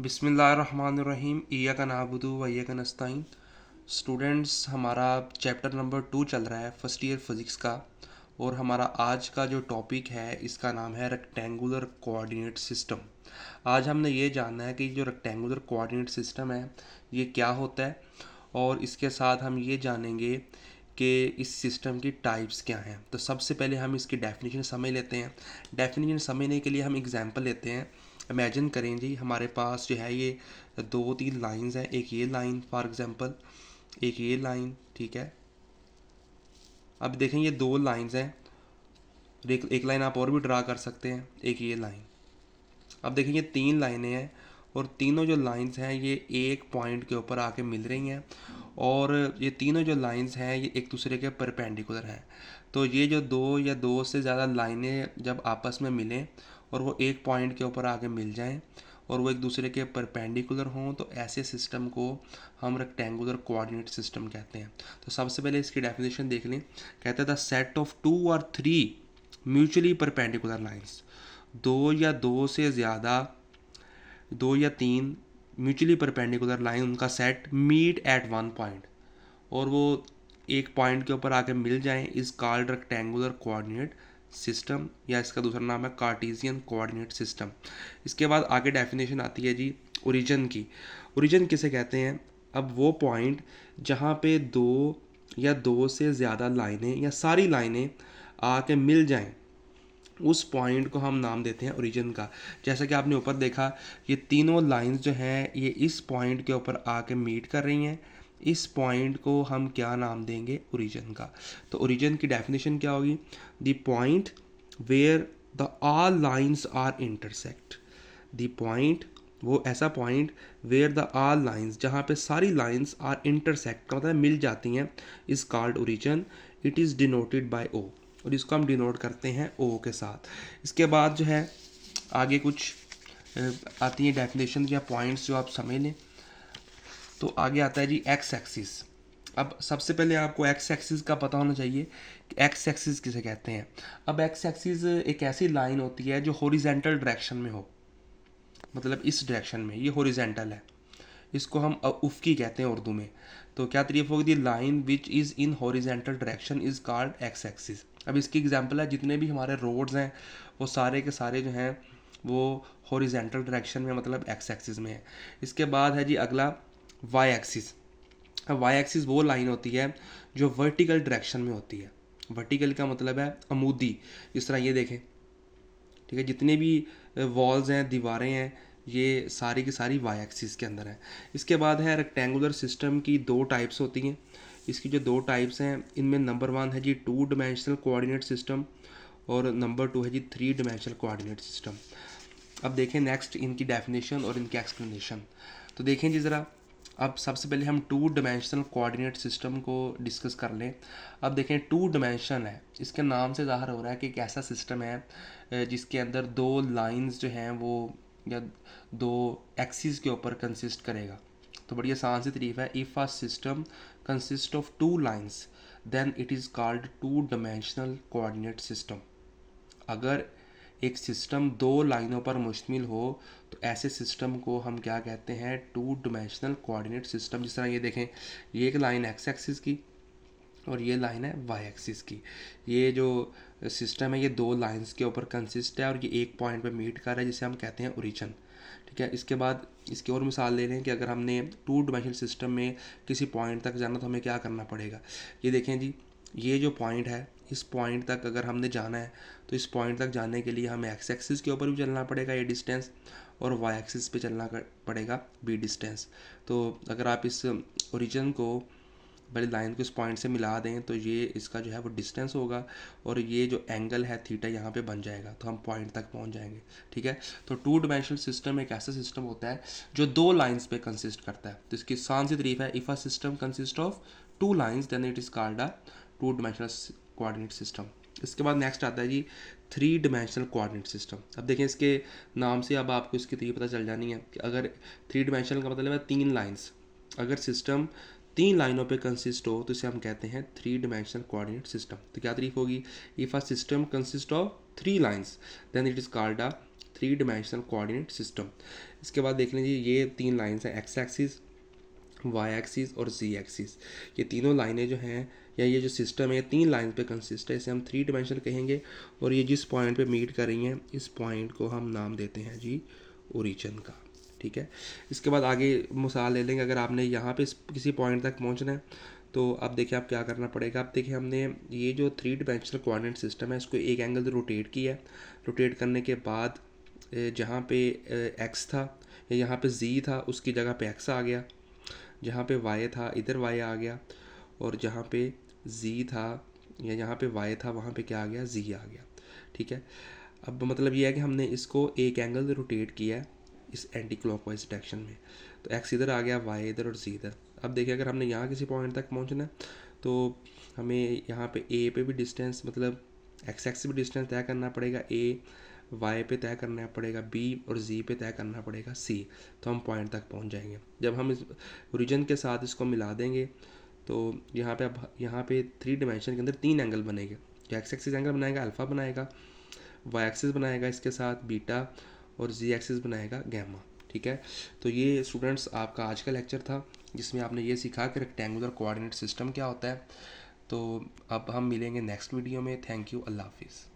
बिस्मिल्लाहिर्रहमानिर्रहीम इय्याका नअबुदु व इय्याका नस्तईन। स्टूडेंट्स, हमारा चैप्टर नंबर 2 चल रहा है फर्स्ट ईयर फिज़िक्स का। और हमारा आज का जो टॉपिक है इसका नाम है रेक्टेंगुलर कोऑर्डिनेट सिस्टम। आज हमने ये जानना है कि जो रेक्टेंगुलर कोऑर्डिनेट सिस्टम है ये क्या होता है, और इसके साथ हम ये जानेंगे कि इस सिस्टम की टाइप्स क्या हैं। तो सबसे पहले हम इसकी डेफिनेशन समझ लेते हैं। डेफिनेशन समझने के लिए हम एग्जांपल लेते हैं। इमेजिन करें जी, हमारे पास जो है ये दो तीन लाइंस हैं। एक ये लाइन फॉर एग्जांपल, एक ये लाइन, ठीक है। अब देखें ये दो लाइंस हैं, एक लाइन आप और भी ड्रा कर सकते हैं, एक ये लाइन। अब देखें ये तीन लाइनें हैं और तीनों जो लाइंस हैं ये एक पॉइंट के ऊपर आके मिल रही हैं, और ये तीनों जो लाइंस हैं ये एक दूसरे के परपेंडिकुलर हैं। तो ये जो दो या दो से ज़्यादा लाइनें जब आपस में मिलें और वो एक पॉइंट के ऊपर आके मिल जाएं और वो एक दूसरे के परपेंडिकुलर हों, तो ऐसे सिस्टम को हम रेक्टेंगुलर कोऑर्डिनेट सिस्टम कहते हैं। तो सबसे पहले इसकी डेफिनेशन देख लें। कहते हैं द सेट ऑफ 2 और 3 म्यूचुअली परपेंडिकुलर लाइंस। दो या तीन म्यूचुअली परपेंडिकुलर लाइन, उनका set meet at one point, और वो एक पॉइंट के ऊपर आके मिल जाएं, is called rectangular coordinate system, या इसका दूसरा नाम है कार्टेशियन कोऑर्डिनेट सिस्टम। इसके बाद आगे डेफिनेशन आती है जी ओरिजिन की। ओरिजिन किसे कहते हैं? अब वो पॉइंट जहाँ पे दो या दो से ज़्यादा लाइनें या सारी लाइनें आके मिल जाएं, उस पॉइंट को हम नाम देते हैं ओरिजिन का। जैसा कि आपने ऊपर देखा, ये तीनों लाइंस जो हैं ये इस पॉइंट के ऊपर आके मीट कर रही हैं। इस पॉइंट को हम क्या नाम देंगे? ओरिजिन का। तो ओरिजिन की डेफिनेशन क्या होगी? The point where the all lines are intersect. The point, वो ऐसा point where the all lines, जहाँ पे सारी लाइंस आर इंटरसेक्ट मतलब मिल जाती हैं, is called origin. It is denoted by O, और इसको हम डिनोट करते हैं ओ के साथ। इसके बाद जो है आगे कुछ आती है डेफिनेशन या पॉइंट्स जो आप समझ लें। तो आगे आता है जी एक्स एक्सिस। अब सबसे पहले आपको एक्स एक्सिस का पता होना चाहिए कि एक्स एक्सिस किसे कहते हैं। अब एक्स एक्सिस एक ऐसी लाइन होती है जो हॉरिजॉन्टल डायरेक्शन में हो, मतलब इस डायरेक्शन में, ये हॉरिजॉन्टल है। इसको हम उफ़की कहते हैं उर्दू में। तो क्या तारीफ होगी? The line which is in horizontal direction is called X axis. अब इसकी एग्जांपल है, जितने भी हमारे रोड्स हैं वो सारे के सारे जो हैं वो हॉरिजॉन्टल डायरेक्शन में, मतलब एक्स एक्सिस में है। इसके बाद है जी अगला वाई एक्सिस। अब वाई एक्सिस वो लाइन होती है जो वर्टिकल डायरेक्शन में होती है। वर्टिकल का मतलब है अमूदी। इस तरह ये देखें, ठीक है, जितने भी वॉल्स हैं, दीवारें हैं, ये सारी की सारी वाई एक्सिस के अंदर है। इसके बाद है रेक्टेंगुलर सिस्टम की दो टाइप्स होती हैं। इसकी जो दो टाइप्स हैं, इनमें नंबर 1 है जी 2 डिमेंशनल कोऑर्डिनेट सिस्टम, और नंबर 2 है जी 3 डिमेंशनल कोऑर्डिनेट सिस्टम। अब देखें नेक्स्ट इनकी डेफिनेशन और इनकी एक्सप्लेनेशन। तो देखें जी ज़रा, अब सबसे पहले हम 2 डिमेंशनल कोऑर्डिनेट सिस्टम को डिस्कस कर लें। अब देखें 2 डिमेंशन है, इसके नाम से ज़ाहिर हो रहा है कि एक ऐसा सिस्टम है जिसके अंदर दो लाइंस जो हैं वो, या दो एक्सिस के ऊपर कंसिस्ट करेगा। तो बड़ी आसान सी तारीफ है, if a system consist of 2 lines then it is called 2 dimensional coordinate system. अगर एक सिस्टम दो लाइनों पर मुश्तमिल हो तो ऐसे सिस्टम को हम क्या कहते हैं? 2 डिमेंशनल कोऑर्डिनेट सिस्टम। जिस तरह ये देखें, ये एक लाइन एक्स एक्सिस की और ये लाइन है वाई एक्सिस की। ये जो सिस्टम है ये दो लाइंस के ऊपर कंसिस्ट है और ये एक पॉइंट पे मीट कर रहा है, जिसे हम कहते हैं ओरिजिन। ठीक है। इसके बाद इसकी और मिसाल ले लें कि अगर हमने 2 डिमेंशनल सिस्टम में किसी पॉइंट तक जाना तो हमें क्या करना पड़ेगा। ये देखें जी, ये जो पॉइंट है, इस पॉइंट तक अगर हमने जाना है तो इस पॉइंट तक जाने के लिए हमें एक्स एक्सिस के ऊपर भी चलना पड़ेगा ये डिस्टेंस, और वाई एक्सिस पे चलना पड़ेगा बी डिस्टेंस। तो अगर आप इस ओरिजिन को पहले लाइन को इस पॉइंट से मिला दें तो ये इसका जो है वो डिस्टेंस होगा, और ये जो एंगल है थीटा यहाँ पे बन जाएगा, तो हम पॉइंट तक पहुँच जाएंगे। ठीक है। तो 2 डिमेंशनल सिस्टम एक ऐसा सिस्टम होता है जो दो लाइंस पे कंसिस्ट करता है। तो इसकी आसान सी तारीफ है, if a system consist of 2 lines then it is called a 2 dimensional coordinate system. इसके बाद नेक्स्ट आता है जी 3 डिमेंशनल कोऑर्डिनेट सिस्टम। अब देखें इसके नाम से अब आपको इसकी तारीफ पता चल जानी है कि अगर 3 डिमेंशनल का मतलब है 3 लाइंस, अगर सिस्टम 3 लाइनों पे कंसिस्ट हो तो इसे हम कहते हैं 3 डिमेंशनल कोऑर्डिनेट सिस्टम। तो क्या तारीफ होगी? If a system consist of 3 lines then it is called a three dimensional coordinate system. इसके बाद देख लीजिए ये 3 लाइन्स हैं, एक्स एक्सिस, वाई एक्सिस और जी एक्सिस। ये तीनों लाइनें जो हैं या ये जो सिस्टम है 3 लाइन पे कंसिस्ट है, इसे हम थ्री डिमेंशनल कहेंगे। और ये जिस पॉइंट पे मीट कर रही हैं इस पॉइंट को हम नाम देते हैं जी ओरिजिन का। ठीक है, इसके बाद आगे मिसाल ले लेंगे। अगर आपने यहाँ पे किसी पॉइंट तक पहुँचना है तो अब देखिए आप क्या करना पड़ेगा। अब देखिए हमने ये जो थ्री डिमेंशनल कोऑर्डिनेट सिस्टम है इसको एक एंगल से रोटेट किया है। रोटेट करने के बाद जहाँ पे एक्स था या यहाँ पे जी था उसकी जगह पे एक्स आ गया, जहाँ पे वाई था इधर वाई आ गया, और जहाँ पे जी था या यहाँ पे वाई था वहाँ पे क्या आ गया, जी आ गया। ठीक है, अब मतलब ये है कि हमने इसको एक एंगल से रोटेट किया है इस एंटी क्लॉकवाइज डायरेक्शन में। तो एक्स इधर आ गया, वाई इधर और जी इधर। अब देखिए अगर हमने यहाँ किसी पॉइंट तक पहुँचना है तो हमें यहाँ पे ए पे भी डिस्टेंस मतलब एक्स एक्स भी डिस्टेंस तय करना पड़ेगा, ए वाई पे तय करना पड़ेगा बी, और जी पे तय करना पड़ेगा सी। तो हम पॉइंट तक पहुँच जाएंगे। जब हम इस ओरिजिन के साथ इसको मिला देंगे तो यहाँ पे अब यहाँ पे थ्री डिमेंशन के अंदर 3 एंगल बनेंगे। जो एक्स एक्सिस एंगल बनाएगा अल्फ़ा बनाएगा, वाई एक्सिस बनाएगा इसके साथ बीटा, और जी एक्सिस बनाएगा गैमा। ठीक है, तो ये स्टूडेंट्स आपका आज का लेक्चर था जिसमें आपने ये सीखा कि रेक्टेंगुलर कोऑर्डिनेट सिस्टम क्या होता है। तो अब हम मिलेंगे नेक्स्ट वीडियो में। थैंक यू, अल्लाह हाफिज़।